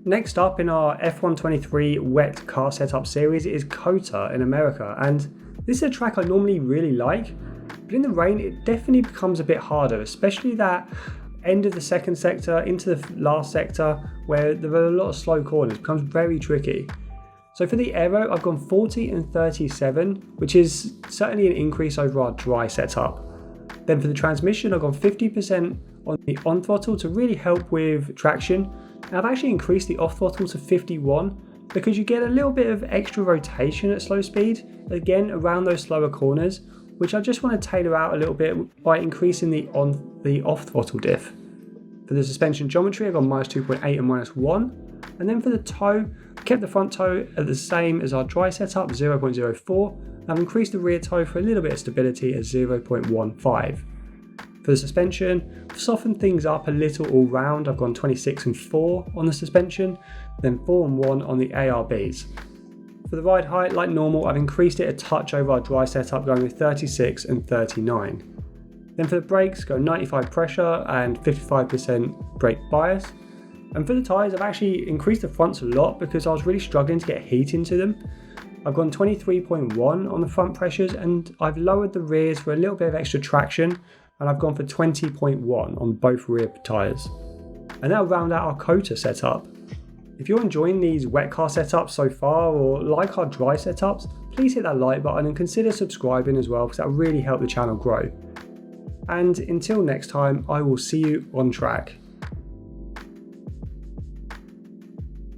Next up in our F123 wet car setup series is COTA in America, and this is a track I normally really like, but in the rain it definitely becomes a bit harder, especially that end of the second sector into the last sector where there are a lot of slow corners. It becomes very tricky. So for the aero, I've gone 40 and 37, which is certainly an increase over our dry setup. Then for the transmission, I've gone 50% on the on throttle to really help with traction. And I've actually increased the off throttle to 51 because you get a little bit of extra rotation at slow speed, again around those slower corners, which I just want to tailor out a little bit by increasing the off throttle diff. For the suspension geometry, I've gone -2.8 and -1. And then for the toe, kept the front toe at the same as our dry setup, 0.04. I've increased the rear toe for a little bit of stability at 0.15. For the suspension, I've softened things up a little all round. I've gone 26 and 4 on the suspension, then 4 and 1 on the ARBs. For the ride height, like normal, I've increased it a touch over our dry setup, going with 36 and 39. Then for the brakes, go 95 pressure and 55% brake bias. And for the tyres, I've actually increased the fronts a lot because I was really struggling to get heat into them. I've gone 23.1 on the front pressures, and I've lowered the rears for a little bit of extra traction, and I've gone for 20.1 on both rear tyres. And that'll round out our COTA setup. If you're enjoying these wet car setups so far, or like our dry setups, please hit that like button and consider subscribing as well, because that'll really help the channel grow. And until next time, I will see you on track.